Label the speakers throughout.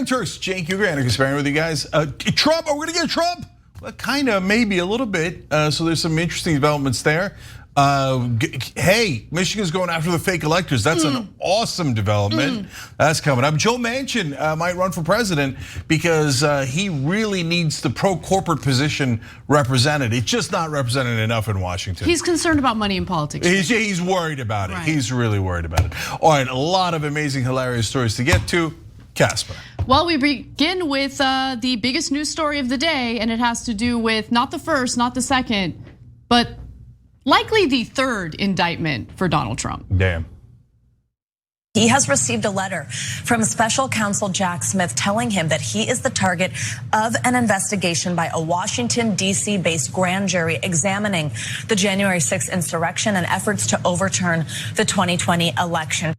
Speaker 1: Centrist, Cenk, Uygur, and Kasparian with you guys. Trump, are we gonna get Trump? Well, kind of, maybe a little bit. So there's some interesting developments there. Hey, Michigan's going after the fake electors. That's an awesome development. That's coming up. Joe Manchin might run for president because he really needs the pro-corporate position represented. It's just not represented enough in Washington.
Speaker 2: He's concerned about money in politics.
Speaker 1: He's worried about it.
Speaker 2: Right.
Speaker 1: He's really worried about it. All right, a lot of amazing, hilarious stories to get to. Casper.
Speaker 2: Well, we begin with the biggest news story of the day, and it has to do with not the first, not the second, but likely the third indictment for Donald Trump.
Speaker 1: Damn.
Speaker 3: He has received a letter from special counsel Jack Smith telling him that he is the target of an investigation by a Washington, D.C. based grand jury examining the January 6th insurrection and efforts to overturn the 2020 election.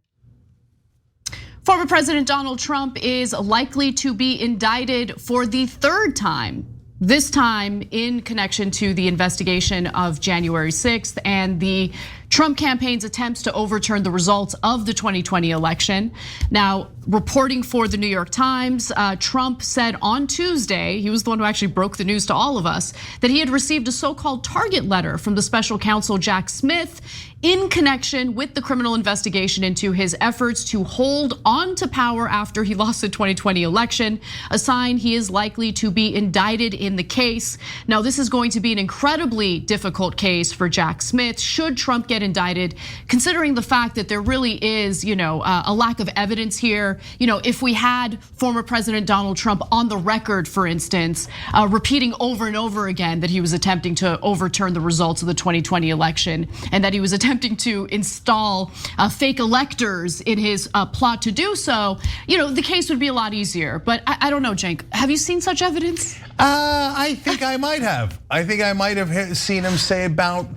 Speaker 2: Former President Donald Trump is likely to be indicted for the third time. This time in connection to the investigation of January 6th and the Trump campaign's attempts to overturn the results of the 2020 election. Now, reporting for the New York Times, Trump said on Tuesday, he was the one who actually broke the news to all of us, that he had received a so-called target letter from the special counsel Jack Smith in connection with the criminal investigation into his efforts to hold on to power after he lost the 2020 election, a sign he is likely to be indicted in the case. Now, this is going to be an incredibly difficult case for Jack Smith should Trump get indicted, considering the fact that there really is, a lack of evidence here. If we had former President Donald Trump on the record, for instance, repeating over and over again that he was attempting to overturn the results of the 2020 election and that he was attempting to install fake electors in his plot to do so, the case would be a lot easier. But I don't know, Cenk, have you seen such evidence?
Speaker 1: I think I might have. I think I might have seen him say about,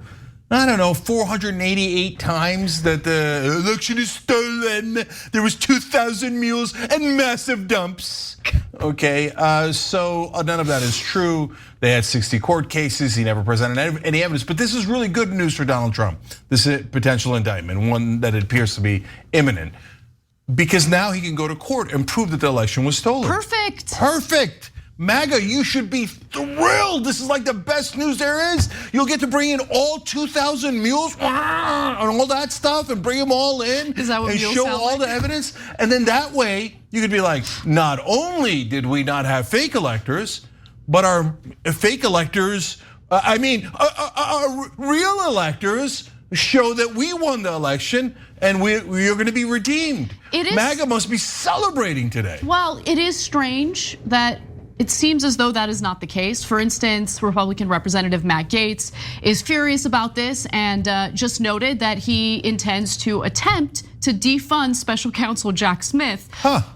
Speaker 1: 488 times that the election is stolen. There was 2,000 mules and massive dumps. Okay, so none of that is true. They had 60 court cases. He never presented any evidence. But this is really good news for Donald Trump. This is a potential indictment, one that appears to be imminent. Because now he can go to court and prove that the election was stolen. Perfect. MAGA, you should be thrilled. This is like the best news there is. You'll get to bring in all 2,000 mules and all that stuff and bring them all in.
Speaker 2: Is that what
Speaker 1: and
Speaker 2: mules
Speaker 1: show
Speaker 2: sound
Speaker 1: all
Speaker 2: like?
Speaker 1: the evidence. And then that way you could be like, not only did we not have fake electors, but our fake electors, our real electors show that we won the election and we are going to be redeemed. MAGA must be celebrating today.
Speaker 2: Well, it is strange that it seems as though that is not the case. For instance, Republican Representative Matt Gaetz is furious about this and just noted that he intends to attempt to defund special counsel Jack Smith,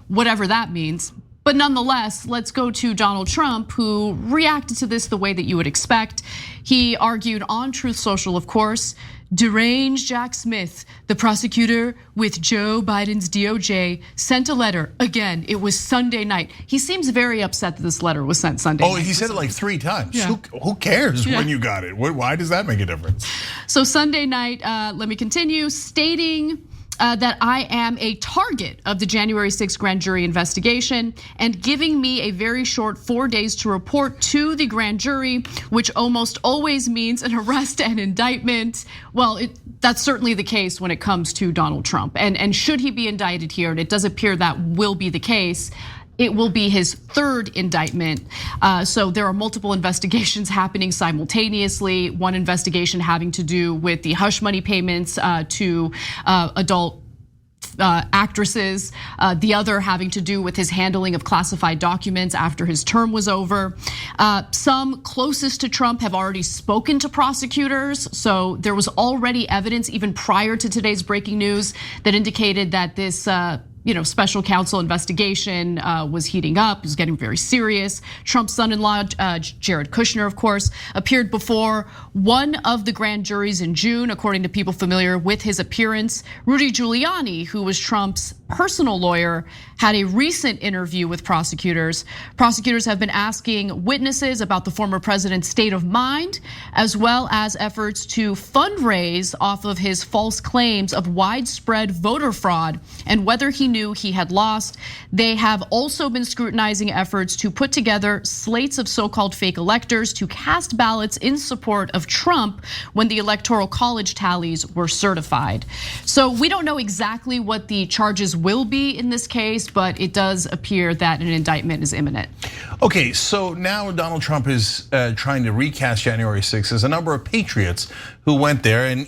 Speaker 2: whatever that means. But nonetheless, let's go to Donald Trump, who reacted to this the way that you would expect. He argued on Truth Social, of course, deranged Jack Smith, the prosecutor with Joe Biden's DOJ, sent a letter. Again, it was Sunday night. He seems very upset that this letter was sent Sunday night.
Speaker 1: Oh, he said it like 3 times.
Speaker 2: Yeah.
Speaker 1: Who cares when you got it? Why does that make a difference?
Speaker 2: So Sunday night, let me continue, stating that I am a target of the January 6th grand jury investigation and giving me a very short 4 days to report to the grand jury, which almost always means an arrest and indictment. Well, that's certainly the case when it comes to Donald Trump. And should he be indicted here, and it does appear that will be the case, it will be his third indictment. So there are multiple investigations happening simultaneously. One investigation having to do with the hush money payments to adult actresses. The other having to do with his handling of classified documents after his term was over. Some closest to Trump have already spoken to prosecutors. So there was already evidence even prior to today's breaking news that indicated that this special counsel investigation was heating up, it was getting very serious. Trump's son-in-law, Jared Kushner, of course, appeared before one of the grand juries in June, according to people familiar with his appearance. Rudy Giuliani, who was Trump's personal lawyer, had a recent interview with prosecutors. Prosecutors have been asking witnesses about the former president's state of mind, as well as efforts to fundraise off of his false claims of widespread voter fraud and whether he knew he had lost. They have also been scrutinizing efforts to put together slates of so-called fake electors to cast ballots in support of Trump when the Electoral College tallies were certified. So we don't know exactly what the charges will be in this case, but it does appear that an indictment is imminent.
Speaker 1: Okay, so now Donald Trump is trying to recast January 6th. There's a number of patriots who went there, and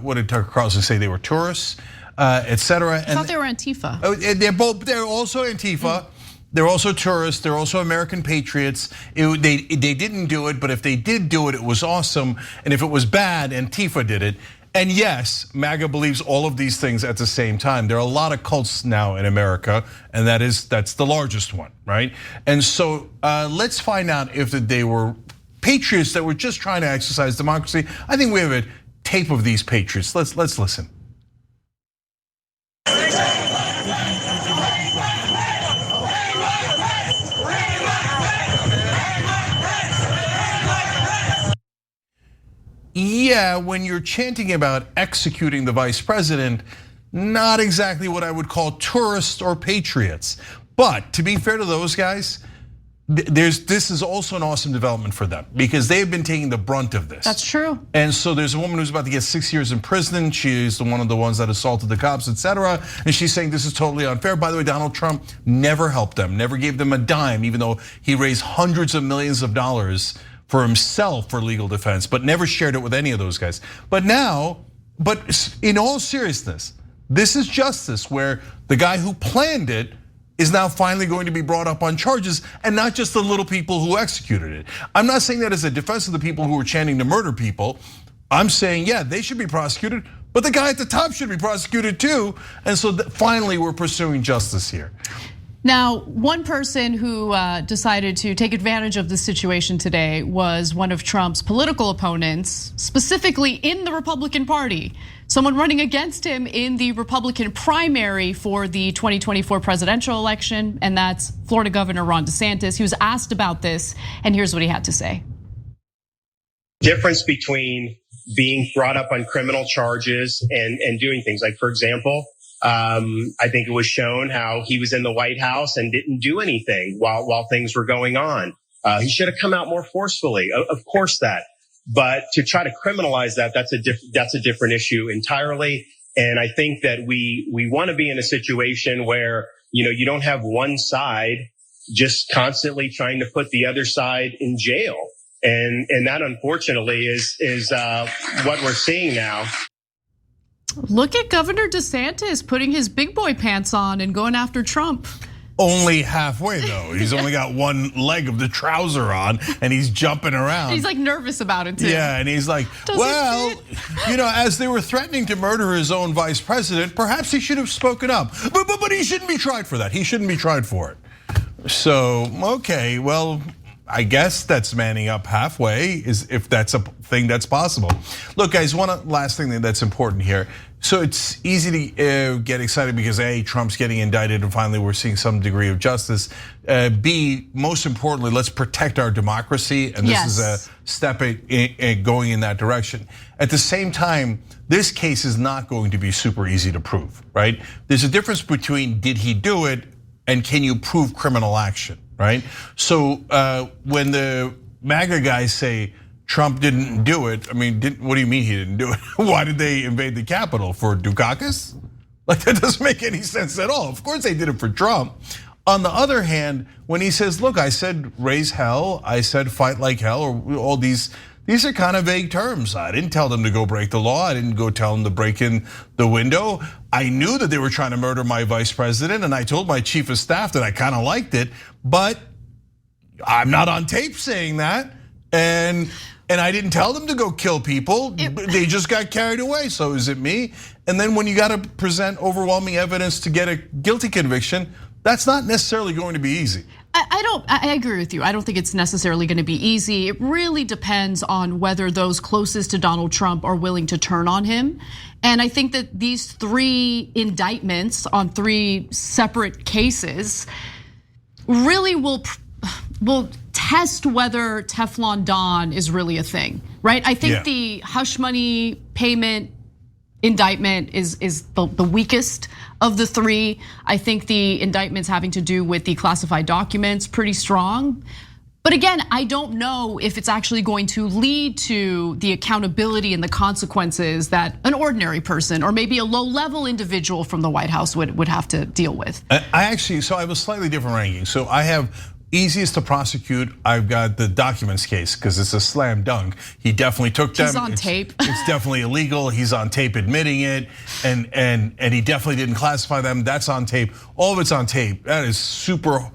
Speaker 1: what did Tucker Carlson say? They were tourists, etc.
Speaker 2: I thought they were Antifa.
Speaker 1: They're also Antifa. They're also tourists. They're also American patriots. They didn't do it, but if they did do it, it was awesome. And if it was bad, Antifa did it. And yes, MAGA believes all of these things at the same time. There are a lot of cults now in America, and that's the largest one, right? And so let's find out if they were patriots that were just trying to exercise democracy. I think we have a tape of these patriots. Let's listen. Yeah, when you're chanting about executing the vice president, not exactly what I would call tourists or patriots. But to be fair to those guys, this is also an awesome development for them because they've been taking the brunt of this.
Speaker 2: That's true.
Speaker 1: And so there's a woman who's about to get 6 years in prison. She's one of the ones that assaulted the cops, etc. And she's saying this is totally unfair. By the way, Donald Trump never helped them, never gave them a dime, even though he raised hundreds of millions of dollars for himself for legal defense, but never shared it with any of those guys. But in all seriousness, this is justice where the guy who planned it is now finally going to be brought up on charges and not just the little people who executed it. I'm not saying that as a defense of the people who were chanting to murder people. I'm saying, yeah, they should be prosecuted, but the guy at the top should be prosecuted too. And so finally we're pursuing justice here.
Speaker 2: Now, one person who decided to take advantage of the situation today was one of Trump's political opponents, specifically in the Republican Party. Someone running against him in the Republican primary for the 2024 presidential election, and that's Florida Governor Ron DeSantis. He was asked about this, and here's what he had to say.
Speaker 4: Difference between being brought up on criminal charges and doing things like, for example, I think it was shown how he was in the White House and didn't do anything while things were going on. He should have come out more forcefully, of course that. But to try to criminalize that's a different issue entirely. And I think that we want to be in a situation where, you don't have one side just constantly trying to put the other side in jail. And that unfortunately is what we're seeing now.
Speaker 2: Look at Governor DeSantis putting his big boy pants on and going after Trump.
Speaker 1: Only halfway though. He's only got one leg of the trouser on and he's jumping around.
Speaker 2: He's like nervous about it too.
Speaker 1: Yeah, and he's like, well, as they were threatening to murder his own vice president, perhaps he should have spoken up. But he shouldn't be tried for that. He shouldn't be tried for it. So, okay, well, I guess that's manning up halfway, is if that's a thing that's possible. Look, guys, one last thing that's important here. So it's easy to get excited because A, Trump's getting indicted and finally we're seeing some degree of justice. B, most importantly, let's protect our democracy, and this is a step going in that direction. At the same time, this case is not going to be super easy to prove, right? There's a difference between did he do it and can you prove criminal action, right? So when the MAGA guys say Trump didn't do it, I mean, what do you mean he didn't do it? Why did they invade the Capitol? For Dukakis? Like, that doesn't make any sense at all. Of course they did it for Trump. On the other hand, when he says, look, I said raise hell, I said fight like hell, or all these are kind of vague terms. I didn't tell them to go break the law. I didn't go tell them to break in the window. I knew that they were trying to murder my vice president, and I told my chief of staff that I kind of liked it, but I'm not on tape saying that. And I didn't tell them to go kill people. They just got carried away. So is it me? And then when you got to present overwhelming evidence to get a guilty conviction, that's not necessarily going to be easy.
Speaker 2: I I agree with you. I don't think it's necessarily going to be easy. It really depends on whether those closest to Donald Trump are willing to turn on him. And I think that these 3 indictments on 3 separate cases really will test whether Teflon Don is really a thing, right? I think the hush money payment indictment is the weakest of the 3. I think the indictments having to do with the classified documents pretty strong. But again, I don't know if it's actually going to lead to the accountability and the consequences that an ordinary person or maybe a low-level individual from the White House would have to deal with.
Speaker 1: I have a slightly different ranking. So I have easiest to prosecute. I've got the documents case because it's a slam dunk. He definitely took them.
Speaker 2: He's on tape.
Speaker 1: It's definitely illegal. He's on tape admitting it, and he definitely didn't classify them. That's on tape. All of it's on tape. That is super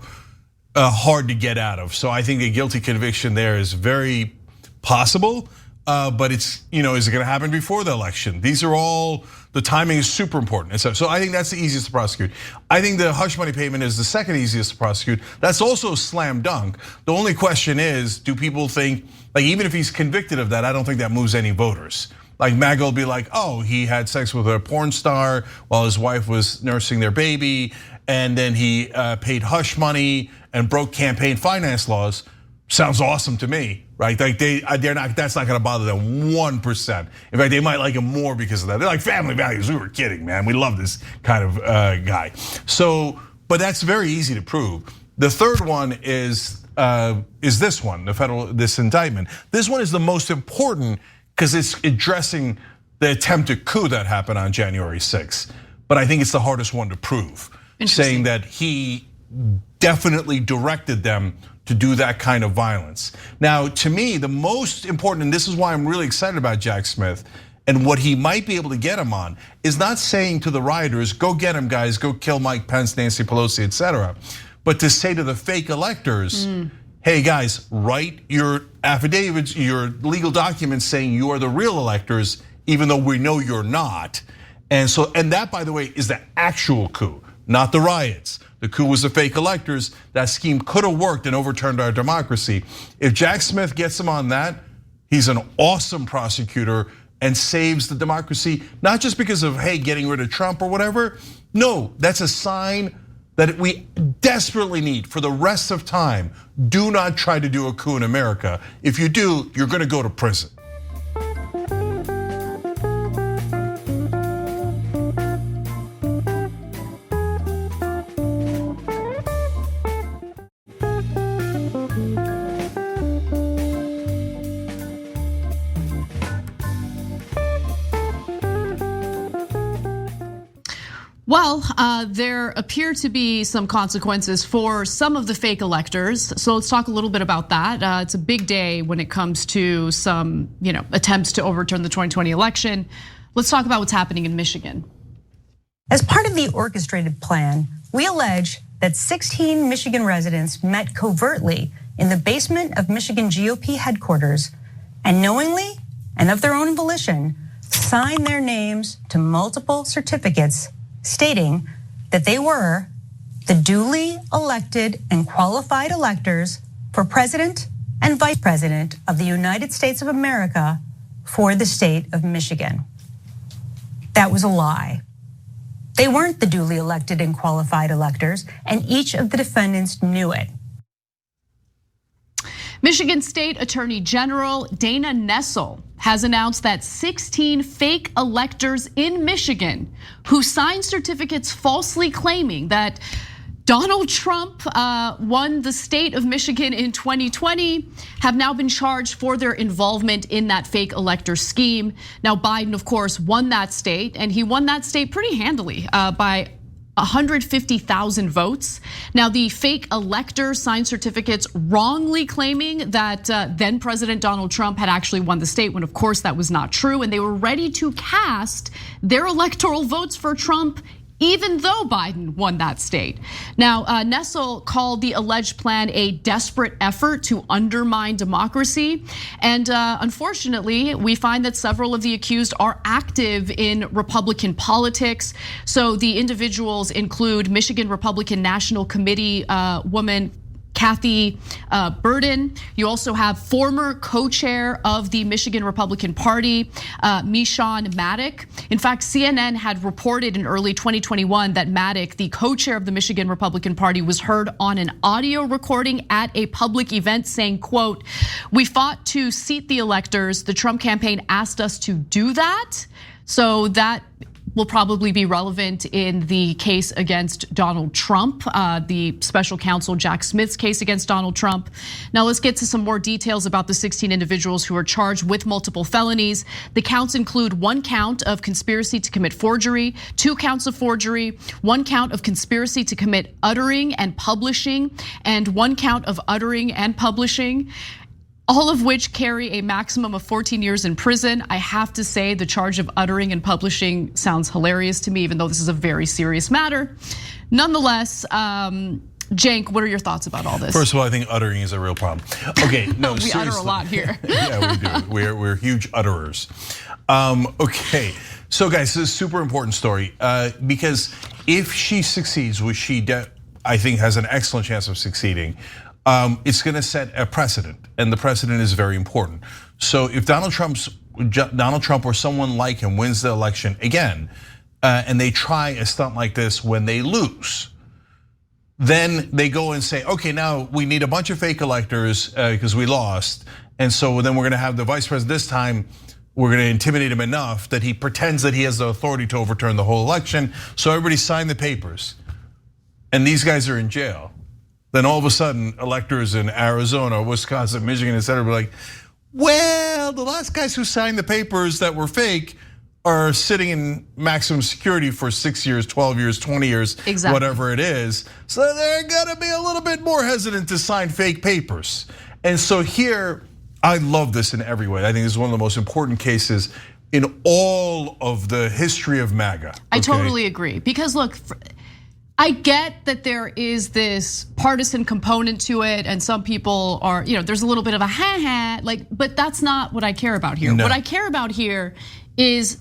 Speaker 1: hard to get out of. So I think a guilty conviction there is very possible, but it's, is it going to happen before the election? These are all, the timing is super important. So I think that's the easiest to prosecute. I think the hush money payment is the second easiest to prosecute. That's also a slam dunk. The only question is, do people think, like even if he's convicted of that, I don't think that moves any voters. Like MAGA will be like, oh, he had sex with a porn star while his wife was nursing their baby, and then he paid hush money and broke campaign finance laws. Sounds awesome to me, right? Like they're not. That's not going to bother them 1%. In fact, they might like him more because of that. They're like family values. We were kidding, man. We love this kind of guy. So, but that's very easy to prove. The third one is this one, this indictment. This one is the most important because it's addressing the attempted coup that happened on January 6th. But I think it's the hardest one to prove, saying that he definitely directed them to do that kind of violence. Now, to me, the most important, and this is why I'm really excited about Jack Smith and what he might be able to get him on, is not saying to the rioters, go get him guys, go kill Mike Pence, Nancy Pelosi, etc. But to say to the fake electors, hey guys, write your affidavits, your legal documents saying you are the real electors, even though we know you're not. And that, by the way, is the actual coup, not the riots. The coup was the fake electors. That scheme could have worked and overturned our democracy. If Jack Smith gets him on that, he's an awesome prosecutor and saves the democracy, not just because of, hey, getting rid of Trump or whatever. No, that's a sign that we desperately need for the rest of time. Do not try to do a coup in America. If you do, you're gonna go to prison.
Speaker 2: Well, there appear to be some consequences for some of the fake electors. So let's talk a little bit about that. It's a big day when it comes to some, attempts to overturn the 2020 election. Let's talk about what's happening in Michigan.
Speaker 5: As part of the orchestrated plan, we allege that 16 Michigan residents met covertly in the basement of Michigan GOP headquarters and knowingly and of their own volition signed their names to multiple certificates stating that they were the duly elected and qualified electors for president and vice president of the United States of America for the state of Michigan. That was a lie. They weren't the duly elected and qualified electors, and each of the defendants knew it.
Speaker 2: Michigan State Attorney General Dana Nessel has announced that 16 fake electors in Michigan who signed certificates falsely claiming that Donald Trump won the state of Michigan in 2020 have now been charged for their involvement in that fake elector scheme. Now, Biden, of course, won that state, and he won that state pretty handily by 150,000 votes. Now, the fake elector signed certificates wrongly claiming that then President Donald Trump had actually won the state, when of course that was not true, and they were ready to cast their electoral votes for Trump even though Biden won that state. Now, Nessel called the alleged plan a desperate effort to undermine democracy. And unfortunately, we find that several of the accused are active in Republican politics. So the individuals include Michigan Republican National Committee woman Kathy Burden. You also have former co-chair of the Michigan Republican Party, Meshawn Maddock. In fact, CNN had reported in early 2021 that Maddock, the co-chair of the Michigan Republican Party, was heard on an audio recording at a public event saying, quote, "We fought to seat the electors. The Trump campaign asked us to do that." So that will probably be relevant in the case against Donald Trump, the special counsel Jack Smith's case against Donald Trump. Now let's get to some more details about the 16 individuals who are charged with multiple felonies. The counts include 1 count of conspiracy to commit forgery, 2 counts of forgery, 1 count of conspiracy to commit uttering and publishing, and 1 count of uttering and publishing, all of which carry a maximum of 14 years in prison. I have to say the charge of uttering and publishing sounds hilarious to me, even though this is a very serious matter. Nonetheless, Cenk, what are your thoughts about all this?
Speaker 1: First of all, I think uttering is a real problem. Okay, no,
Speaker 2: we
Speaker 1: seriously.
Speaker 2: utter a lot here.
Speaker 1: Yeah, we do. We're huge utterers. Okay, so guys, this is a super important story because if she succeeds, which she I think has an excellent chance of succeeding, it's going to set a precedent, and the precedent is very important. So if Donald Trump or someone like him wins the election again, and they try a stunt like this when they lose, then they go and say, okay, now we need a bunch of fake electors because we lost, and so then we're going to have the vice president this time. We're going to intimidate him enough that he pretends that he has the authority to overturn the whole election. So everybody signed the papers, and these guys are in jail. Then all of a sudden, electors in Arizona, Wisconsin, Michigan, et cetera, be like, well, the last guys who signed the papers that were fake are sitting in maximum security for 6 years, 12 years, 20 years, exactly, whatever it is. So they're gonna be a little bit more hesitant to sign fake papers. And so here, I love this in every way. I think this is one of the most important cases in all of the history of MAGA. Okay?
Speaker 2: I totally agree, because look, I get that there is this partisan component to it, and some people are, there's a little bit of a ha-ha, but that's not what I care about here. No. What I care about here is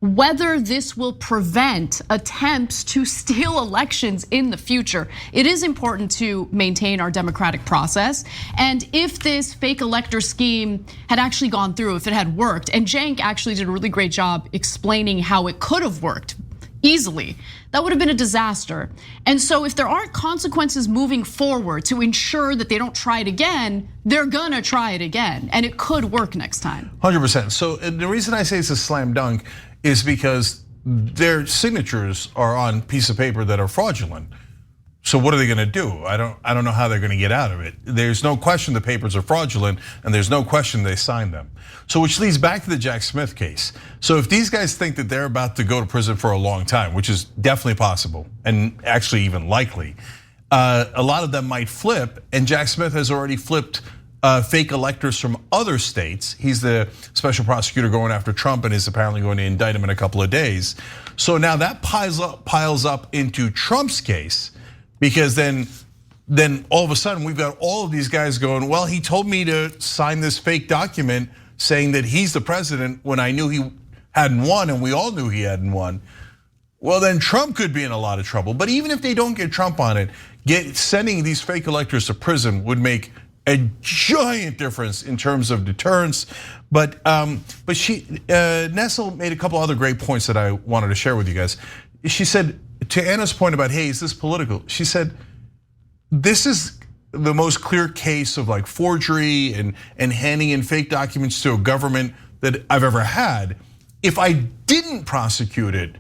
Speaker 2: whether this will prevent attempts to steal elections in the future. It is important to maintain our democratic process, and if this fake elector scheme had actually gone through, if it had worked, and Cenk actually did a really great job explaining how it could have worked easily, that would have been a disaster. And so if there aren't consequences moving forward to ensure that they don't try it again, they're gonna try it again, and it could work next time.
Speaker 1: 100%. So the reason I say it's a slam dunk is because their signatures are on piece of paper that are fraudulent. So what are they gonna do? I don't know how they're gonna get out of it. There's no question the papers are fraudulent, and there's no question they signed them. So which leads back to the Jack Smith case. So if these guys think that they're about to go to prison for a long time, which is definitely possible and actually even likely, a lot of them might flip, and Jack Smith has already flipped fake electors from other states. He's the special prosecutor going after Trump and is apparently going to indict him in a couple of days. So now that piles up into Trump's case, because then all of a sudden we've got all of these guys going, well, he told me to sign this fake document saying that he's the president when I knew he hadn't won, and we all knew he hadn't won. Well, then Trump could be in a lot of trouble. But even if they don't get Trump on it, sending these fake electors to prison would make a giant difference in terms of deterrence. But Nessel made a couple other great points that I wanted to share with you guys. She said, to Anna's point about, hey, is this political? She said, this is the most clear case of like forgery and handing in fake documents to a government that I've ever had. If I didn't prosecute it,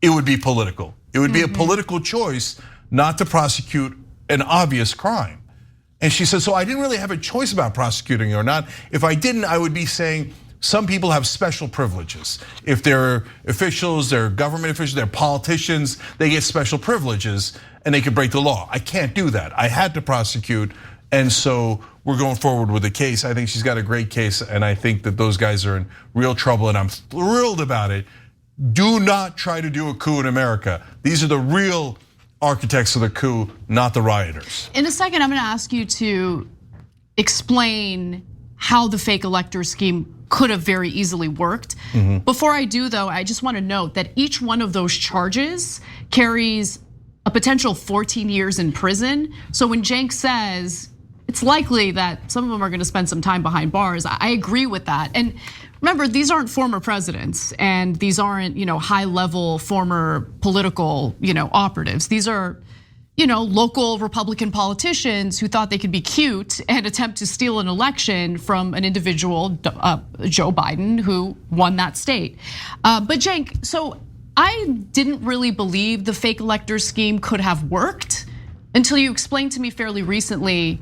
Speaker 1: it would be political. It would be a political choice not to prosecute an obvious crime. And she said, so I didn't really have a choice about prosecuting it or not. If I didn't, I would be saying some people have special privileges. If they're officials, they're government officials, they're politicians, they get special privileges and they can break the law. I can't do that. I had to prosecute, and so we're going forward with the case. I think she's got a great case, and I think that those guys are in real trouble, and I'm thrilled about it. Do not try to do a coup in America. These are the real architects of the coup, not the rioters.
Speaker 2: In a second, I'm gonna ask you to explain how the fake elector scheme could have very easily worked. Before I do though, I just wanna note that each one of those charges carries a potential 14 years in prison. So when Cenk says it's likely that some of them are going to spend some time behind bars, I agree with that. And remember, these aren't former presidents, and these aren't high-level former political operatives. These are local Republican politicians who thought they could be cute and attempt to steal an election from an individual, Joe Biden, who won that state. But Cenk, so I didn't really believe the fake elector scheme could have worked until you explained to me fairly recently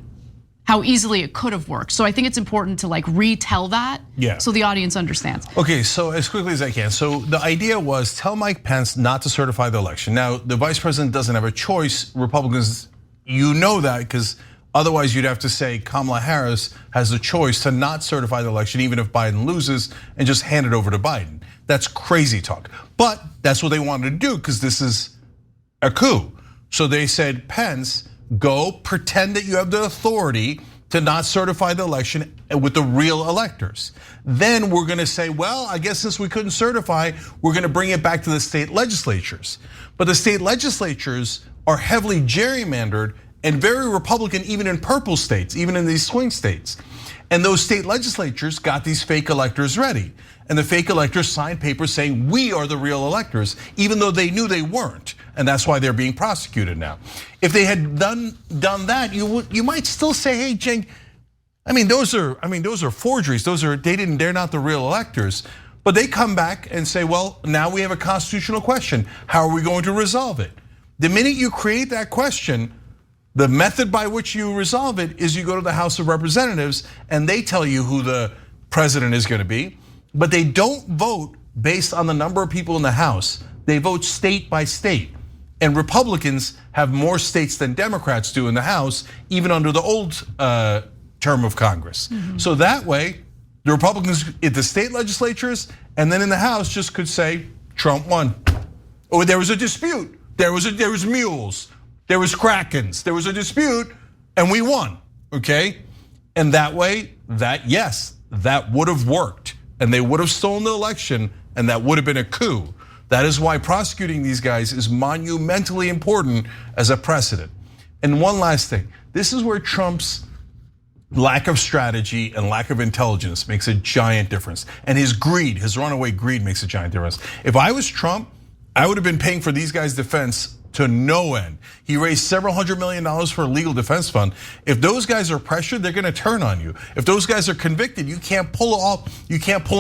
Speaker 2: how easily it could have worked. So I think it's important to retell that so the audience understands.
Speaker 1: Okay, so as quickly as I can. So the idea was tell Mike Pence not to certify the election. Now, the vice president doesn't have a choice. Republicans, that because otherwise you'd have to say Kamala Harris has the choice to not certify the election even if Biden loses and just hand it over to Biden. That's crazy talk. But that's what they wanted to do because this is a coup. So they said, Pence, go pretend that you have the authority to not certify the election with the real electors. Then we're gonna say, well, I guess since we couldn't certify, we're gonna bring it back to the state legislatures. But the state legislatures are heavily gerrymandered and very Republican, even in purple states, even in these swing states. And those state legislatures got these fake electors ready. And the fake electors signed papers saying we are the real electors, even though they knew they weren't. And that's why they're being prosecuted now. If they had done that, you might still say, hey, Cenk, those are forgeries. They're not the real electors. But they come back and say, well, now we have a constitutional question. How are we going to resolve it? The minute you create that question, the method by which you resolve it is you go to the House of Representatives and they tell you who the president is going to be. But they don't vote based on the number of people in the House. They vote state by state. And Republicans have more states than Democrats do in the House, even under the old term of Congress. So that way, the Republicans at the state legislatures and then in the House just could say, Trump won. Or there was a dispute. There was mules. There was Krakens. There was a dispute and we won, okay? And that way, that would have worked. And they would have stolen the election and that would have been a coup. That is why prosecuting these guys is monumentally important as a precedent. And one last thing, this is where Trump's lack of strategy and lack of intelligence makes a giant difference. And his greed, his runaway greed makes a giant difference. If I was Trump, I would have been paying for these guys' defense to no end. He raised several $100 million for a legal defense fund. If those guys are pressured, they're gonna turn on you. If those guys are convicted, you can't pull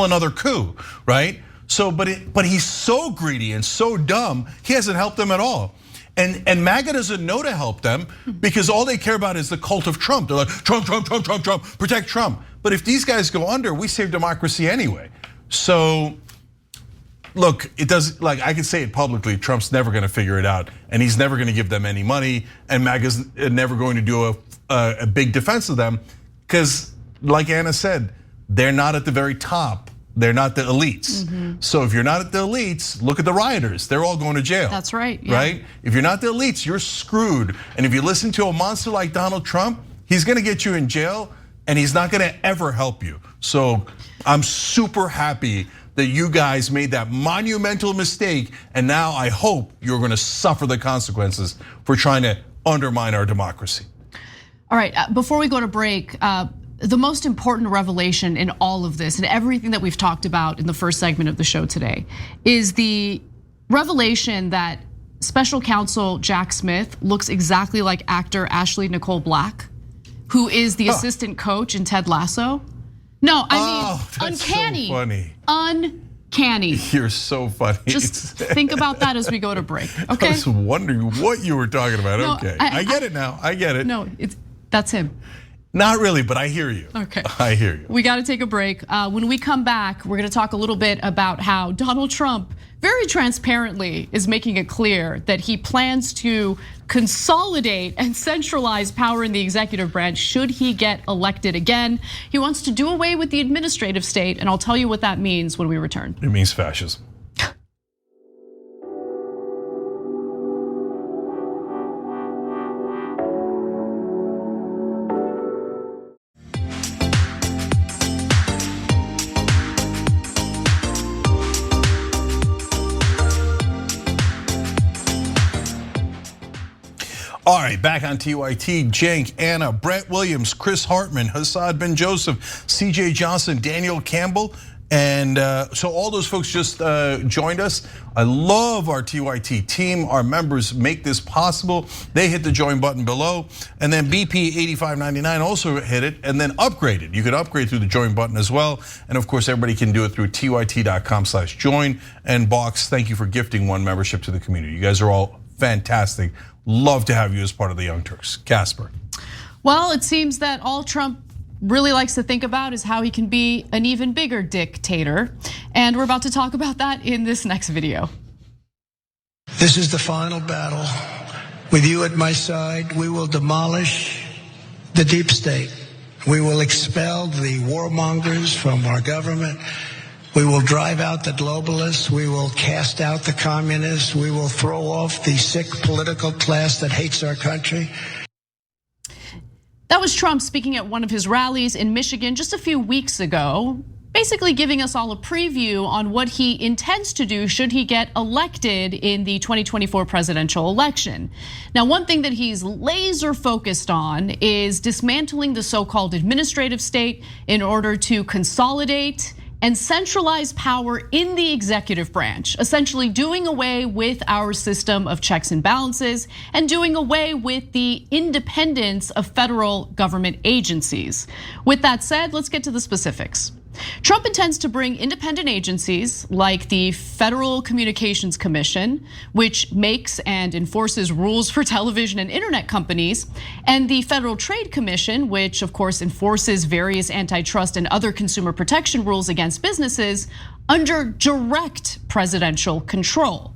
Speaker 1: another coup, right? So, but he's so greedy and so dumb, he hasn't helped them at all. And MAGA doesn't know to help them because all they care about is the cult of Trump. They're like, Trump, protect Trump. But if these guys go under, we save democracy anyway. So, look, it does, I can say it publicly, Trump's never gonna figure it out and he's never gonna give them any money and MAGA's never going to do a big defense of them because like Anna said, they're not at the very top. They're not the elites. So if you're not at the elites, look at the rioters. They're all going to jail.
Speaker 2: That's right. Yeah.
Speaker 1: Right? If you're not the elites, you're screwed. And if you listen to a monster like Donald Trump, he's gonna get you in jail and he's not gonna ever help you. So I'm super happy that you guys made that monumental mistake. And now I hope you're gonna suffer the consequences for trying to undermine our democracy.
Speaker 2: All right, before we go to break, the most important revelation in all of this and everything that we've talked about in the first segment of the show today is the revelation that special counsel Jack Smith looks exactly like actor Ashley Nicole Black, who is the assistant coach in Ted Lasso. No, I mean, uncanny.
Speaker 1: So funny.
Speaker 2: Uncanny.
Speaker 1: You're so funny.
Speaker 2: Just think about that as we go to break, okay?
Speaker 1: I was wondering what you were talking about.
Speaker 2: No,
Speaker 1: okay, I get it now. I get it.
Speaker 2: No, that's him.
Speaker 1: Not really, but I hear you.
Speaker 2: Okay.
Speaker 1: I hear you.
Speaker 2: We got to take a break. When we come back, we're going to talk a little bit about how Donald Trump very transparently is making it clear that he plans to consolidate and centralize power in the executive branch should he get elected again. He wants to do away with the administrative state, and I'll tell you what that means when we return.
Speaker 1: It means fascism. All right, back on TYT, Cenk, Anna, Brett Williams, Chris Hartman, Hassad Ben Joseph, CJ Johnson, Daniel Campbell, and so all those folks just joined us. I love our TYT team. Our members make this possible. They hit the join button below, and then BP8599 also hit it and then upgraded. You could upgrade through the join button as well, and of course everybody can do it through tyt.com/join. And Box, thank you for gifting one membership to the community. You guys are all fantastic. Love to have you as part of the Young Turks. Casper.
Speaker 2: Well, it seems that all Trump really likes to think about is how he can be an even bigger dictator. And we're about to talk about that in this next video.
Speaker 6: This is the final battle. With you at my side, we will demolish the deep state. We will expel the warmongers from our government. We will drive out the globalists. We will cast out the communists. We will throw off the sick political class that hates our country.
Speaker 2: That was Trump speaking at one of his rallies in Michigan just a few weeks ago, basically giving us all a preview on what he intends to do should he get elected in the 2024 presidential election. Now, one thing that he's laser focused on is dismantling the so-called administrative state in order to consolidate and centralize power in the executive branch, essentially doing away with our system of checks and balances and doing away with the independence of federal government agencies. With that said, let's get to the specifics. Trump intends to bring independent agencies like the Federal Communications Commission, which makes and enforces rules for television and internet companies, and the Federal Trade Commission, which of course enforces various antitrust and other consumer protection rules against businesses, under direct presidential control.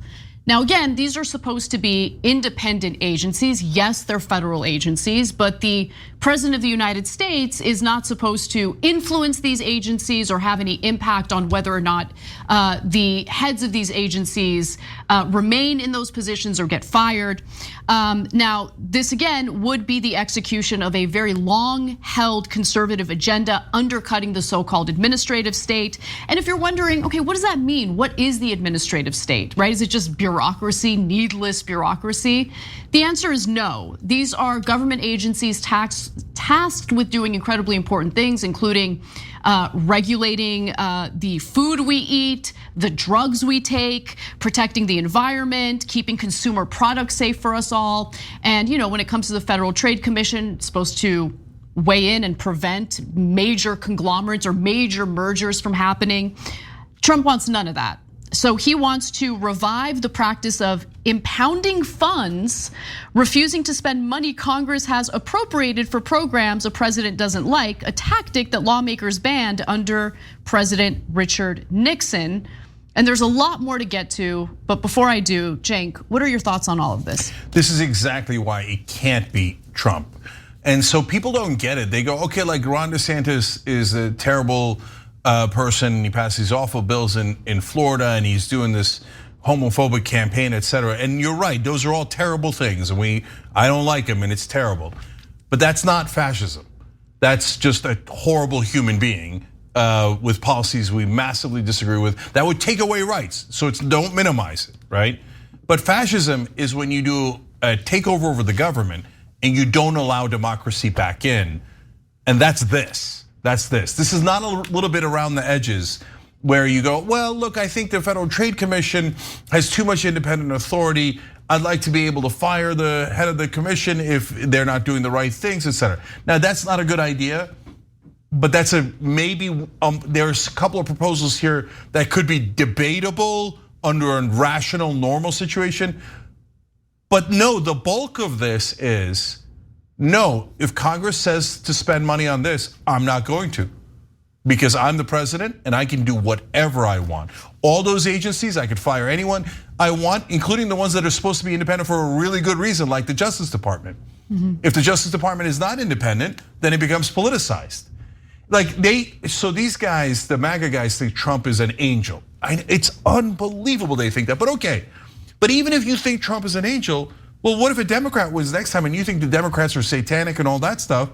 Speaker 2: Now again, these are supposed to be independent agencies. Yes, they're federal agencies, but the President of the United States is not supposed to influence these agencies or have any impact on whether or not the heads of these agencies remain in those positions or get fired. Now, this again would be the execution of a very long-held conservative agenda undercutting the so-called administrative state. And if you're wondering, okay, what does that mean? What is the administrative state, right? Is it just bureaucracy, needless bureaucracy? The answer is no. These are government agencies tasked with doing incredibly important things, including regulating the food we eat, the drugs we take, protecting the environment, keeping consumer products safe for us all. And when it comes to the Federal Trade Commission, it's supposed to weigh in and prevent major conglomerates or major mergers from happening. Trump wants none of that. So he wants to revive the practice of impounding funds, refusing to spend money Congress has appropriated for programs a president doesn't like, a tactic that lawmakers banned under President Richard Nixon. And there's a lot more to get to, but before I do, Cenk, what are your thoughts on all of this?
Speaker 1: This is exactly why it can't be Trump. And so people don't get it. They go, okay, like Ron DeSantis is a terrible person. He passed these awful bills in Florida, and he's doing this homophobic campaign, et cetera. And you're right; those are all terrible things, and I don't like him, and it's terrible. But that's not fascism. That's just a horrible human being with policies we massively disagree with that would take away rights. So don't minimize it, right? But fascism is when you do a takeover over the government and you don't allow democracy back in, and that's this. That's this. This is not a little bit around the edges where you go, well, look, I think the Federal Trade Commission has too much independent authority. I'd like to be able to fire the head of the commission if they're not doing the right things, et cetera. Now, that's not a good idea, but that's maybe, there's a couple of proposals here that could be debatable under a rational, normal situation. But no, the bulk of this is, no, if Congress says to spend money on this, I'm not going to, because I'm the president and I can do whatever I want. All those agencies, I could fire anyone I want, including the ones that are supposed to be independent for a really good reason, like the Justice Department. If the Justice Department is not independent, then it becomes politicized. So these guys, the MAGA guys, think Trump is an angel. It's unbelievable they think that, but okay. But even if you think Trump is an angel, well, what if a Democrat wins next time and you think the Democrats are satanic and all that stuff?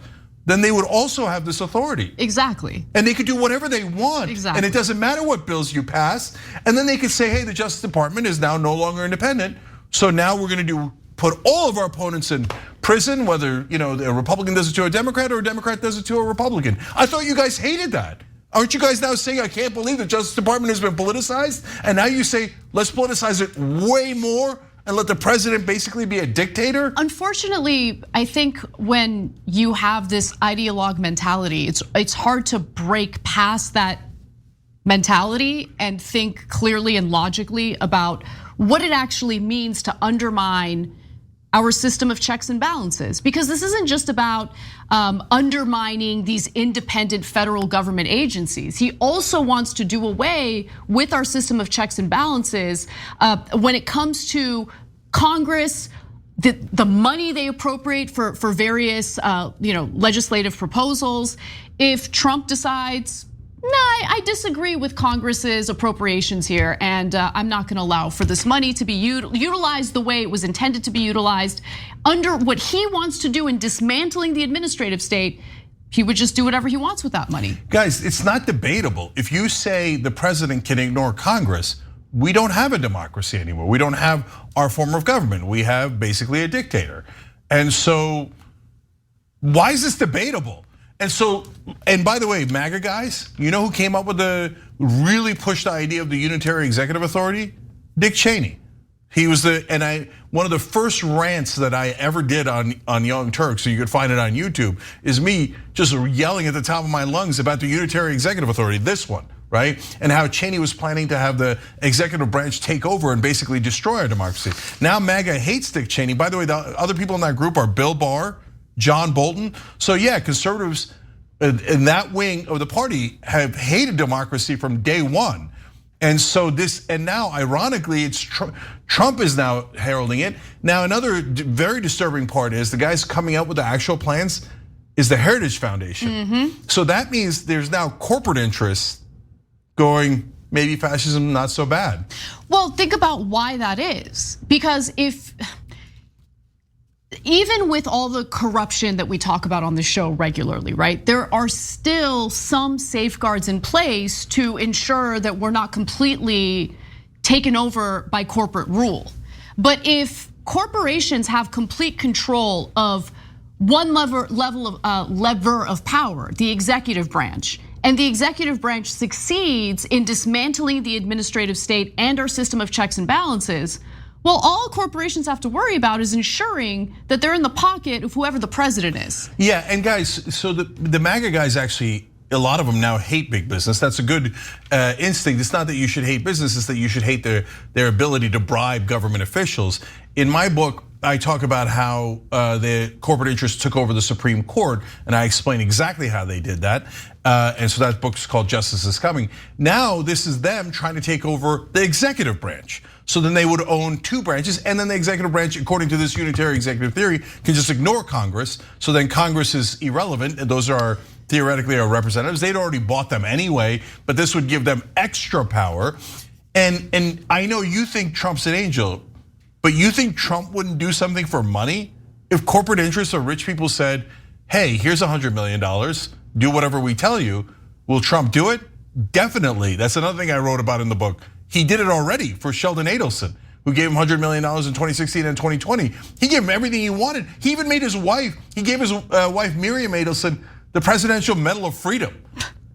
Speaker 1: Then they would also have this authority.
Speaker 2: Exactly.
Speaker 1: And they could do whatever they want.
Speaker 2: Exactly.
Speaker 1: And it doesn't matter what bills you pass. And then they could say, hey, the Justice Department is now no longer independent. So now we're gonna do put all of our opponents in prison, whether a Republican does it to a Democrat or a Democrat does it to a Republican. I thought you guys hated that. Aren't you guys now saying, I can't believe the Justice Department has been politicized? And now you say, let's politicize it way more and let the president basically be a dictator?
Speaker 2: Unfortunately, I think when you have this ideologue mentality, it's hard to break past that mentality and think clearly and logically about what it actually means to undermine our system of checks and balances. Because this isn't just about undermining these independent federal government agencies. He also wants to do away with our system of checks and balances when it comes to Congress, the money they appropriate for various legislative proposals. If Trump decides, no, I disagree with Congress's appropriations here, and I'm not going to allow for this money to be utilized the way it was intended to be utilized under what he wants to do in dismantling the administrative state, he would just do whatever he wants with that money.
Speaker 1: Guys, it's not debatable. If you say the president can ignore Congress, we don't have a democracy anymore. We don't have our form of government. We have basically a dictator. And so, why is this debatable? And by the way, MAGA guys, you know who came up with really pushed the idea of the unitary executive authority? Dick Cheney. He was one of the first rants that I ever did on Young Turks, so you could find it on YouTube, is me just yelling at the top of my lungs about the unitary executive authority, this one, right? And how Cheney was planning to have the executive branch take over and basically destroy our democracy. Now MAGA hates Dick Cheney. By the way, the other people in that group are Bill Barr, John Bolton. So yeah, conservatives in that wing of the party have hated democracy from day one. And so now ironically, it's Trump is now heralding it. Now another very disturbing part is the guys coming up with the actual plans is the Heritage Foundation. So that means there's now corporate interests going, maybe fascism not so bad.
Speaker 2: Well, think about why that is. Because even with all the corruption that we talk about on the show regularly, right? There are still some safeguards in place to ensure that we're not completely taken over by corporate rule. But if corporations have complete control of one lever of power, the executive branch, and the executive branch succeeds in dismantling the administrative state and our system of checks and balances, well, all corporations have to worry about is ensuring that they're in the pocket of whoever the president is.
Speaker 1: Yeah, and guys, so the MAGA guys actually, a lot of them now hate big business. That's a good instinct. It's not that you should hate business, it's that you should hate their ability to bribe government officials. In my book, I talk about how the corporate interests took over the Supreme Court, and I explain exactly how they did that. And so that book is called Justice is Coming. Now this is them trying to take over the executive branch. So then they would own two branches, and then the executive branch, according to this unitary executive theory, can just ignore Congress. So then Congress is irrelevant, and those are theoretically our representatives. They'd already bought them anyway, but this would give them extra power. And I know you think Trump's an angel, but you think Trump wouldn't do something for money? If corporate interests or rich people said, hey, here's $100 million, do whatever we tell you, will Trump do it? Definitely. That's another thing I wrote about in the book. He did it already for Sheldon Adelson, who gave him $100 million in 2016 and 2020. He gave him everything he wanted. He even made his wife, he gave his wife Miriam Adelson the Presidential Medal of Freedom.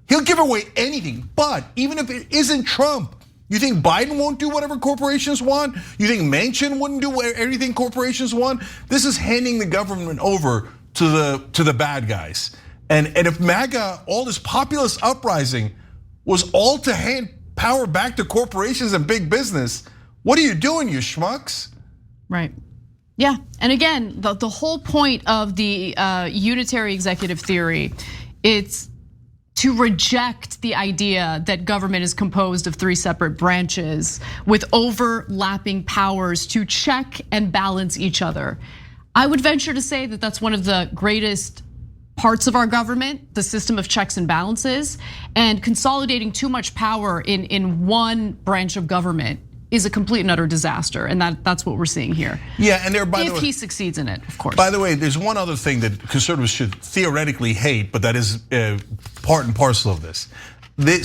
Speaker 1: He'll give away anything, but even if it isn't Trump, you think Biden won't do whatever corporations want? You think Manchin wouldn't do everything corporations want? This is handing the government over to the bad guys. And if MAGA, all this populist uprising was all to hand power back to corporations and big business, what are you doing, you schmucks?
Speaker 2: Right. Yeah, and again, the whole point of the unitary executive theory, it's to reject the idea that government is composed of three separate branches with overlapping powers to check and balance each other. I would venture to say that that's one of the greatest parts of our government, the system of checks and balances, and consolidating too much power in one branch of government is a complete and utter disaster, and that's what we're seeing here.
Speaker 1: Yeah, and
Speaker 2: if he succeeds in it, of course.
Speaker 1: By the way, there's one other thing that conservatives should theoretically hate, but that is part and parcel of this.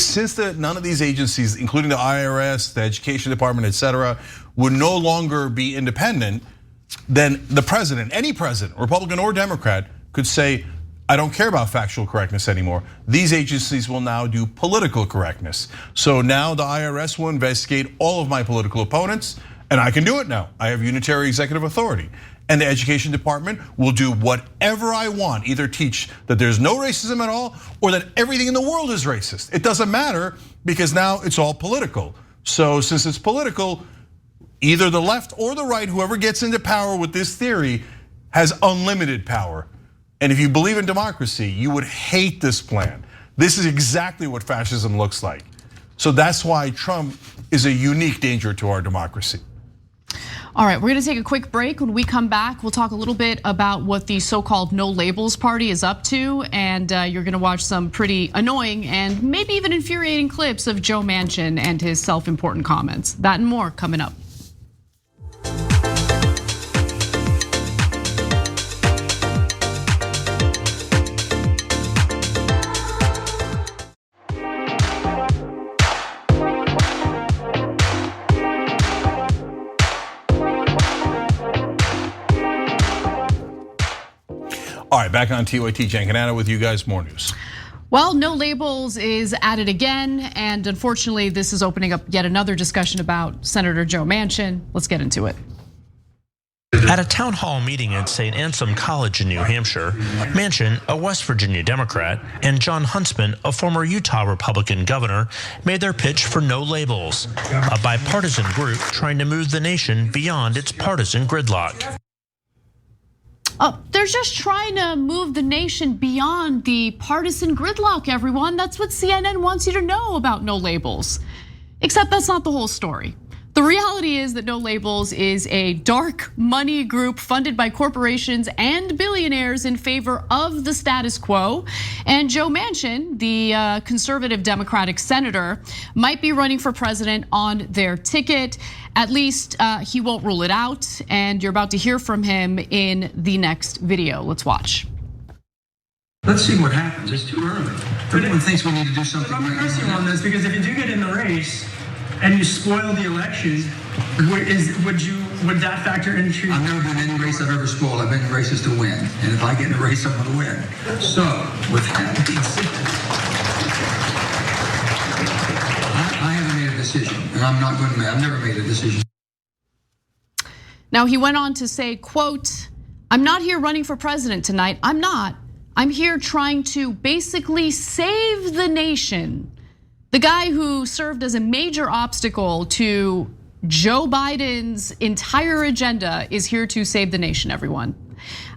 Speaker 1: Since none of these agencies, including the IRS, the Education Department, etc., would no longer be independent, then the president, any president, Republican or Democrat, could say, I don't care about factual correctness anymore. These agencies will now do political correctness. So now the IRS will investigate all of my political opponents, and I can do it now. I have unitary executive authority. And the education department will do whatever I want, either teach that there's no racism at all or that everything in the world is racist. It doesn't matter because now it's all political. So since it's political, either the left or the right, whoever gets into power with this theory has unlimited power. And if you believe in democracy, you would hate this plan. This is exactly what fascism looks like. So that's why Trump is a unique danger to our democracy.
Speaker 2: All right, we're gonna take a quick break. When we come back, we'll talk a little bit about what the so-called No Labels Party is up to, and you're gonna watch some pretty annoying and maybe even infuriating clips of Joe Manchin and his self-important comments. That and more coming up.
Speaker 1: All right, back on TYT, Cenk and Anna with you guys, more news.
Speaker 2: Well, No Labels is at it again, and unfortunately, this is opening up yet another discussion about Senator Joe Manchin. Let's get into it.
Speaker 7: At a town hall meeting at St. Ansem College in New Hampshire, Manchin, a West Virginia Democrat, and John Huntsman, a former Utah Republican governor, made their pitch for No Labels, a bipartisan group trying to move the nation beyond its partisan gridlock.
Speaker 2: They're just trying to move the nation beyond the partisan gridlock, everyone. That's what CNN wants you to know about No Labels. Except that's not the whole story. The reality is that No Labels is a dark money group funded by corporations and billionaires in favor of the status quo. And Joe Manchin, the conservative Democratic senator, might be running for president on their ticket. At least he won't rule it out. And you're about to hear from him in the next video. Let's watch.
Speaker 8: Let's see what happens. It's too early. Everyone thinks we need to do something.
Speaker 9: I'm pressing on this because if you do get in the race and you spoil the election, would that factor into?
Speaker 8: I've never been in any race I've ever spoiled. I've been in races to win, and if I get in a race, I'm going to win. So, with that being said, I haven't made a decision, and I'm not going to make. I've never made a decision.
Speaker 2: Now he went on to say, quote, "I'm not here running for president tonight. I'm not. I'm here trying to basically save the nation." The guy who served as a major obstacle to Joe Biden's entire agenda is here to save the nation, everyone.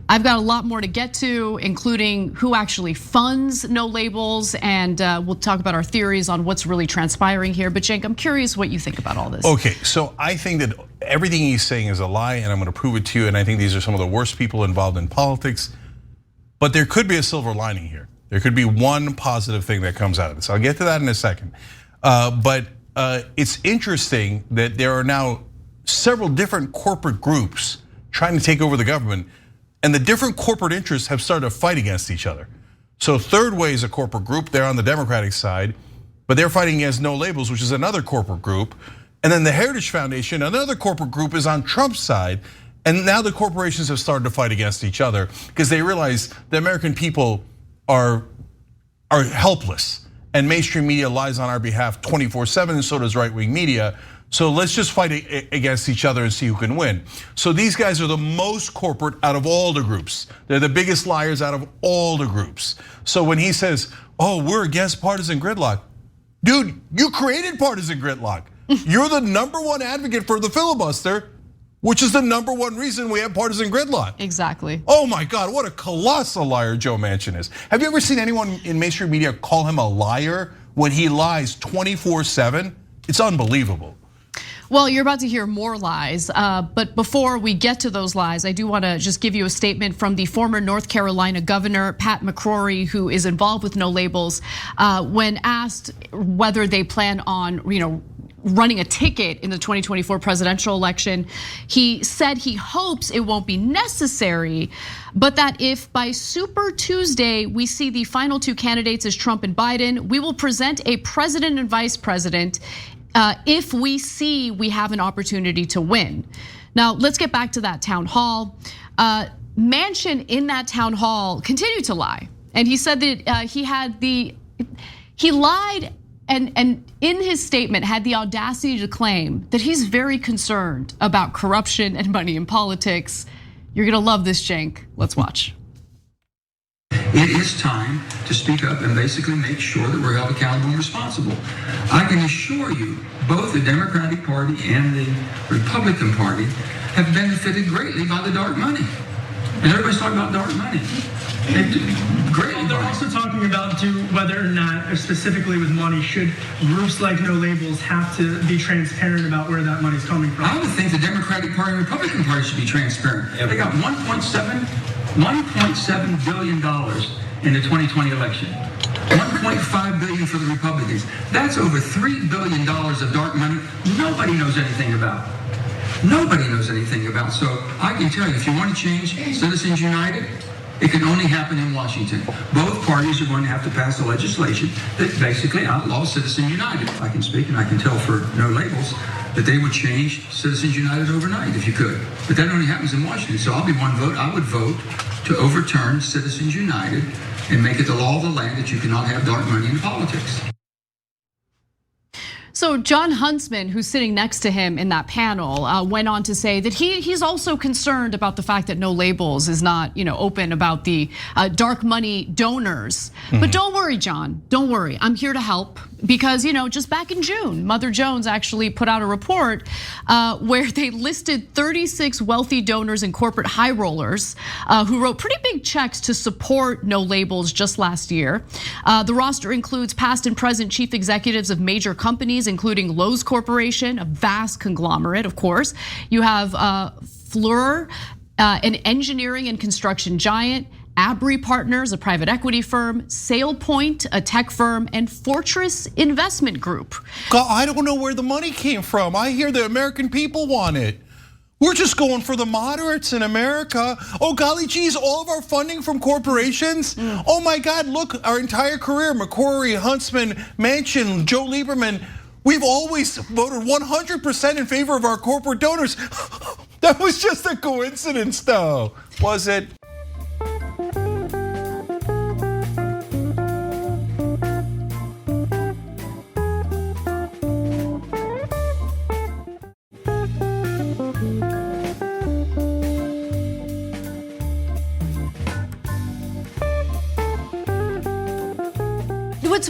Speaker 2: I've got a lot more to get to, including who actually funds No Labels, and we'll talk about our theories on what's really transpiring here. But Cenk, I'm curious what you think about all this.
Speaker 1: Okay, so I think that everything he's saying is a lie, and I'm gonna prove it to you, and I think these are some of the worst people involved in politics. But there could be a silver lining here. There could be one positive thing that comes out of this. I'll get to that in a second. But it's interesting that there are now several different corporate groups trying to take over the government, and the different corporate interests have started to fight against each other. So Third Way is a corporate group, they're on the Democratic side, but they're fighting against No Labels, which is another corporate group. And then the Heritage Foundation, another corporate group, is on Trump's side. And now the corporations have started to fight against each other because they realize the American people are helpless, and mainstream media lies on our behalf 24/7, and so does right-wing media. So let's just fight against each other and see who can win. So these guys are the most corporate out of all the groups. They're the biggest liars out of all the groups. So when he says, "Oh, we're against partisan gridlock," dude, you created partisan gridlock. You're the #1 advocate for the filibuster, which is the #1 reason we have partisan gridlock.
Speaker 2: Exactly.
Speaker 1: Oh my God, what a colossal liar Joe Manchin is. Have you ever seen anyone in mainstream media call him a liar when he lies 24/7? It's unbelievable.
Speaker 2: Well, you're about to hear more lies, but before we get to those lies, I do want to just give you a statement from the former North Carolina governor, Pat McCrory, who is involved with No Labels. When asked whether they plan on, running a ticket in the 2024 presidential election, he said he hopes it won't be necessary, but that if by Super Tuesday we see the final two candidates as Trump and Biden, we will present a president and vice president if we see we have an opportunity to win. Now, let's get back to that town hall. Manchin in that town hall continued to lie. And he said that he lied and in his statement had the audacity to claim that he's very concerned about corruption and money in politics. You're gonna love this, Cenk. Let's watch.
Speaker 8: It is time to speak up and basically make sure that we're held accountable and responsible. I can assure you, both the Democratic Party and the Republican Party have benefited greatly by the dark money. And everybody's talking about dark money.
Speaker 9: Well, they're also talking about whether or not, specifically with money, should groups like No Labels have to be transparent about where that money's coming from?
Speaker 8: I would think the Democratic Party and Republican Party should be transparent. They got $1.7 billion in the 2020 election. $1.5 billion for the Republicans. That's over $3 billion of dark money nobody knows anything about. Nobody knows anything about. So I can tell you, if you want to change Citizens United, it can only happen in Washington. Both parties are going to have to pass a legislation that basically outlaws Citizens United. I can speak and I can tell for No Labels that they would change Citizens United overnight if you could. But that only happens in Washington. So I'll be one vote. I would vote to overturn Citizens United and make it the law of the land that you cannot have dark money in politics.
Speaker 2: So Jon Huntsman, who's sitting next to him in that panel, went on to say that he's also concerned about the fact that No Labels is not, open about the dark money donors. But don't worry, John, don't worry. I'm here to help because, just back in June, Mother Jones actually put out a report where they listed 36 wealthy donors and corporate high rollers who wrote pretty big checks to support No Labels just last year. The roster includes past and present chief executives of major companies, including Lowe's Corporation, a vast conglomerate, of course. You have Fluor, an engineering and construction giant, Abry Partners, a private equity firm, SailPoint, a tech firm, and Fortress Investment Group.
Speaker 1: God, I don't know where the money came from. I hear the American people want it. We're just going for the moderates in America. Oh, golly geez, all of our funding from corporations? Oh my God, look, our entire career, McCrory, Huntsman, Manchin, Joe Lieberman, we've always voted 100% in favor of our corporate donors. That was just a coincidence though, was it?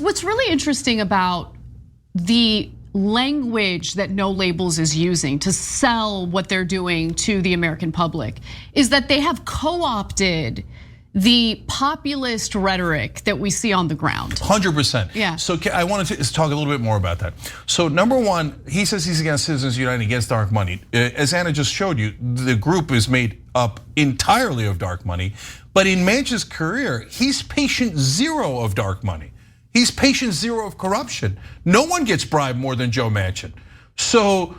Speaker 2: What's really interesting about the language that No Labels is using to sell what they're doing to the American public is that they have co-opted the populist rhetoric that we see on the ground.
Speaker 1: 100%.
Speaker 2: Yeah.
Speaker 1: So I wanted to talk a little bit more about that. So number one, he says he's against Citizens United, against dark money. As Anna just showed you, the group is made up entirely of dark money. But in Manchin's career, he's patient zero of dark money. He's patient zero of corruption. No one gets bribed more than Joe Manchin. So,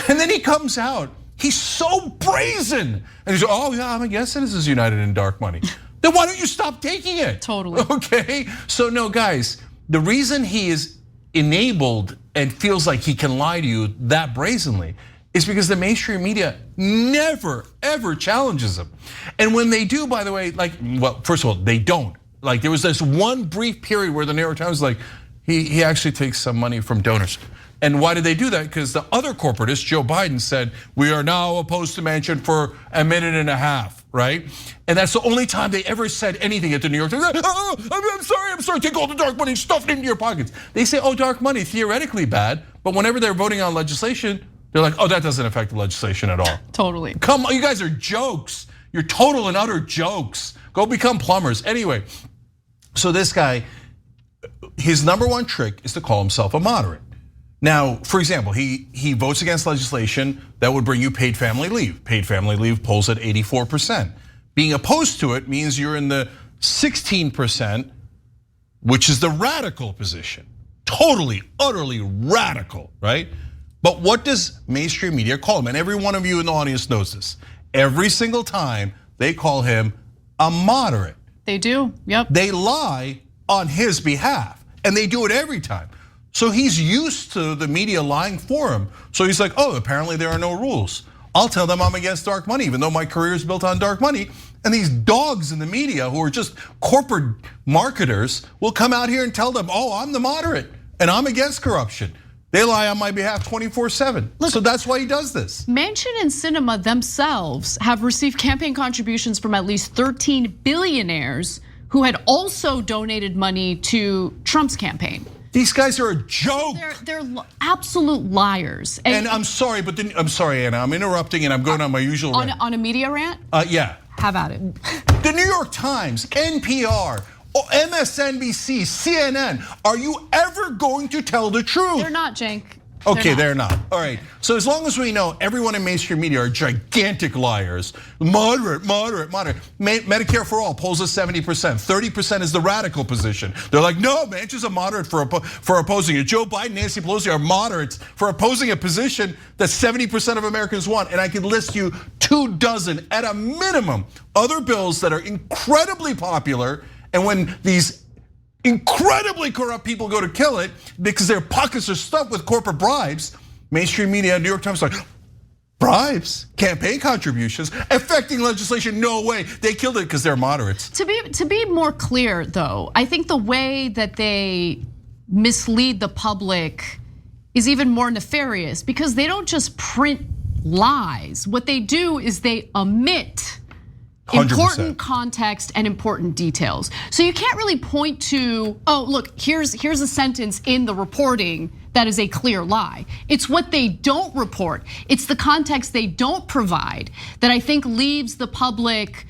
Speaker 1: and then he comes out, he's so brazen. And he's like, oh yeah, I'm against Citizens United and dark money. Then why don't you stop taking it?
Speaker 2: Totally.
Speaker 1: Okay, so no guys, the reason he is enabled and feels like he can lie to you that brazenly is because the mainstream media never, ever challenges him. And when they do, by the way, well, first of all, they don't. Like there was this one brief period where the New York Times was like, he actually takes some money from donors. And why did they do that? Because the other corporatist, Joe Biden, said, we are now opposed to Manchin for a minute and a half, right? And that's the only time they ever said anything at the New York Times. Oh, I'm sorry, take all the dark money, stuff it into your pockets. They say, oh, dark money, theoretically bad, but whenever they're voting on legislation, they're like, oh, that doesn't affect the legislation at all.
Speaker 2: Totally.
Speaker 1: Come on, you guys are jokes. You're total and utter jokes. Go become plumbers. Anyway, so this guy, his number one trick is to call himself a moderate. Now, for example, he votes against legislation that would bring you paid family leave. Paid family leave polls at 84%. Being opposed to it means you're in the 16%, which is the radical position. Totally, utterly radical, right? But what does mainstream media call him? And every one of you in the audience knows this. Every single time they call him a moderate.
Speaker 2: They do, yep.
Speaker 1: They lie on his behalf, and they do it every time. So he's used to the media lying for him. So he's like, oh, apparently there are no rules. I'll tell them I'm against dark money, even though my career is built on dark money. And these dogs in the media who are just corporate marketers will come out here and tell them, oh, I'm the moderate and I'm against corruption. They lie on my behalf 24/7. So that's why he does this.
Speaker 2: Manchin and Sinema themselves have received campaign contributions from at least 13 billionaires who had also donated money to Trump's campaign.
Speaker 1: These guys are a joke.
Speaker 2: They're absolute liars.
Speaker 1: And I'm sorry, but I'm sorry, Anna. I'm interrupting and I'm going on my usual rant.
Speaker 2: On a media rant?
Speaker 1: Yeah.
Speaker 2: Have at it.
Speaker 1: The New York Times, NPR, MSNBC, CNN. Are you ever going to tell the truth?
Speaker 2: They're not, Cenk.
Speaker 1: Okay, they're not. All right. So as long as we know everyone in mainstream media are gigantic liars, moderate. Medicare for all polls at 70%. 30% is the radical position. They're like, no, man, she's a moderate for opposing it. Joe Biden, Nancy Pelosi are moderates for opposing a position that 70% of Americans want. And I could list you 24 at a minimum other bills that are incredibly popular. And when these incredibly corrupt people go to kill it because their pockets are stuffed with corporate bribes, mainstream media, New York Times, like, bribes, campaign contributions, affecting legislation, no way. They killed it because they're moderates.
Speaker 2: To be more clear, though, I think the way that they mislead the public is even more nefarious because they don't just print lies. What they do is they omit 100%. Important context and important details. So you can't really point to, oh, look, here's a sentence in the reporting that is a clear lie. It's what they don't report. It's the context they don't provide that I think leaves the public,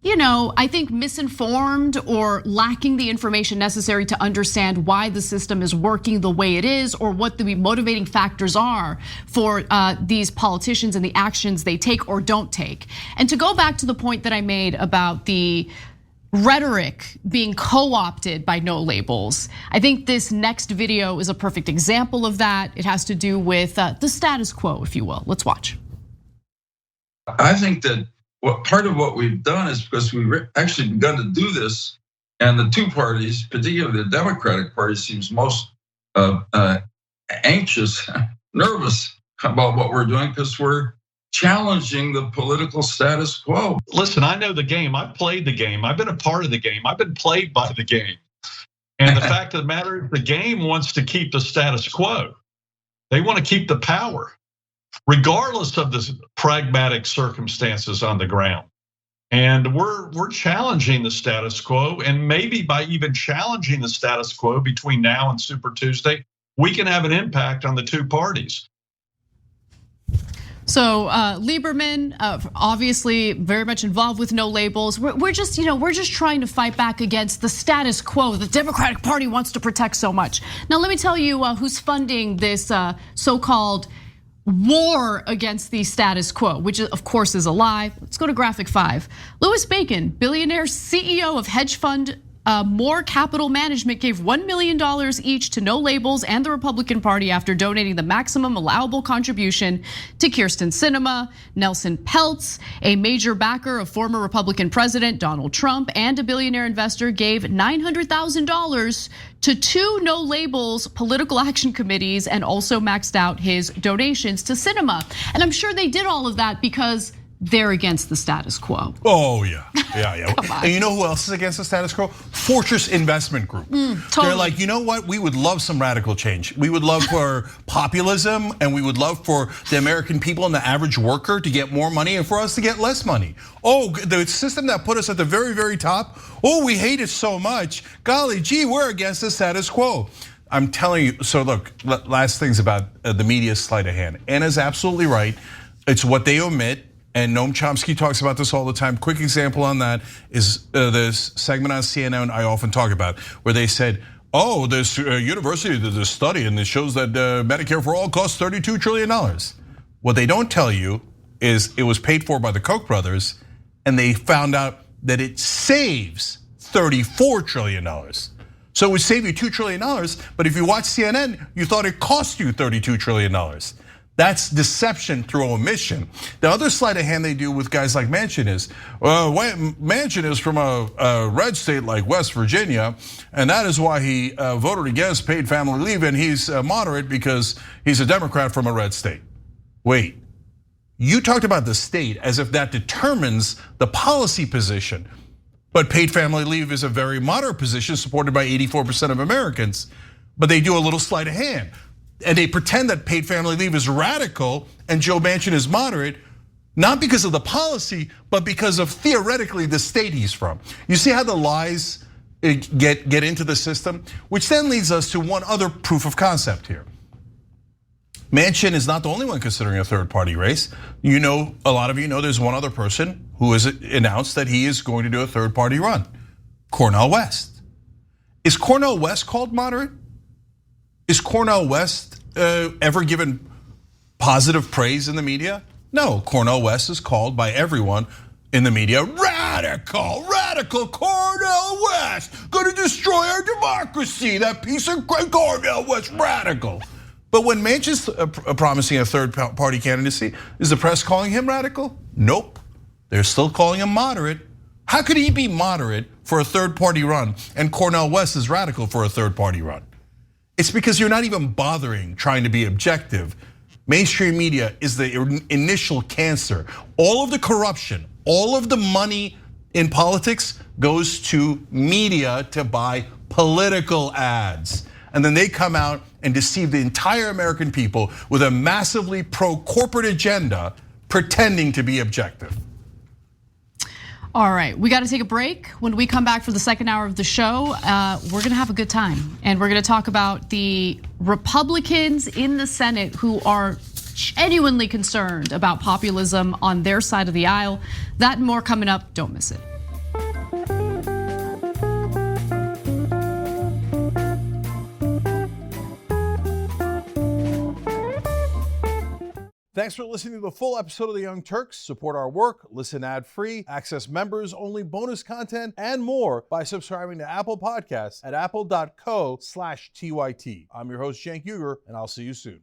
Speaker 2: I think misinformed or lacking the information necessary to understand why the system is working the way it is or what the motivating factors are for these politicians and the actions they take or don't take. And to go back to the point that I made about the rhetoric being co-opted by no labels, I think this next video is a perfect example of that. It has to do with the status quo, if you will. Let's watch.
Speaker 10: I think that part of what we've done is because we've actually begun to do this, and the two parties, particularly the Democratic Party, seems most anxious, nervous about what we're doing because we're challenging the political status quo.
Speaker 11: Listen, I know the game. I've played the game. I've been a part of the game. I've been played by the game. And the fact of the matter is the game wants to keep the status quo. They want to keep the power, regardless of the pragmatic circumstances on the ground. And we're challenging the status quo, and maybe by even challenging the status quo between now and Super Tuesday, we can have an impact on the two parties.
Speaker 2: So Lieberman, obviously very much involved with no labels. We're just trying to fight back against the status quo the Democratic Party wants to protect so much. Now let me tell you who's funding this so-called war against the status quo, which of course is a lie. Let's go to graphic 5. Louis Bacon, billionaire CEO of hedge fund More Capital Management, gave $1 million each to No Labels and the Republican Party after donating the maximum allowable contribution to Kyrsten Sinema. Nelson Peltz, a major backer of former Republican President Donald Trump and a billionaire investor, gave $900,000 to 2 No Labels political action committees and also maxed out his donations to Sinema. And I'm sure they did all of that because they're against the status quo.
Speaker 1: Oh yeah. And you know who else is against the status quo? Fortress Investment Group.
Speaker 2: Totally.
Speaker 1: They're like, you know what? We would love some radical change. We would love for populism, and we would love for the American people and the average worker to get more money and for us to get less money. Oh, the system that put us at the very, very top, oh, we hate it so much. Golly gee, we're against the status quo. I'm telling you, so look, last things about the media's sleight of hand. Anna's absolutely right. It's what they omit. And Noam Chomsky talks about this all the time. Quick example on that is this segment on CNN I often talk about, where they said, oh, this university did this study and it shows that Medicare for all costs $32 trillion. What they don't tell you is it was paid for by the Koch brothers, and they found out that it saves $34 trillion. So it would save you $2 trillion, but if you watch CNN, you thought it cost you $32 trillion. That's deception through omission. The other sleight of hand they do with guys like Manchin is, Manchin is from a red state like West Virginia, and that is why he voted against paid family leave, and he's moderate because he's a Democrat from a red state. Wait, You talked about the state as if that determines the policy position. But paid family leave is a very moderate position supported by 84% of Americans. But they do a little sleight of hand. And they pretend that paid family leave is radical and Joe Manchin is moderate, not because of the policy, but because of theoretically the state he's from. You see how the lies get into the system? Which then leads us to one other proof of concept here. Manchin is not the only one considering a third party race. You know, a lot of you know there's one other person who has announced that he is going to do a third party run, Cornel West. Is Cornel West called moderate? Is Cornel West ever given positive praise in the media? No, Cornel West is called by everyone in the media radical Cornel West, gonna destroy our democracy. That piece of Cornel West, radical. But when Manchin's promising a third party candidacy, is the press calling him radical? Nope, they're still calling him moderate. How could he be moderate for a third party run and Cornel West is radical for a third party run? It's because you're not even bothering trying to be objective. Mainstream media is the initial cancer. All of the corruption, all of the money in politics goes to media to buy political ads. And then they come out and deceive the entire American people with a massively pro-corporate agenda pretending to be objective.
Speaker 2: All right, we got to take a break. When we come back for the second hour of the show, we're gonna have a good time. And we're gonna talk about the Republicans in the Senate who are genuinely concerned about populism on their side of the aisle. That and more coming up, don't miss it.
Speaker 1: Thanks for listening to the full episode of The Young Turks. Support our work, listen ad-free, access members-only bonus content, and more by subscribing to Apple Podcasts at apple.co/TYT. I'm your host, Cenk, and I'll see you soon.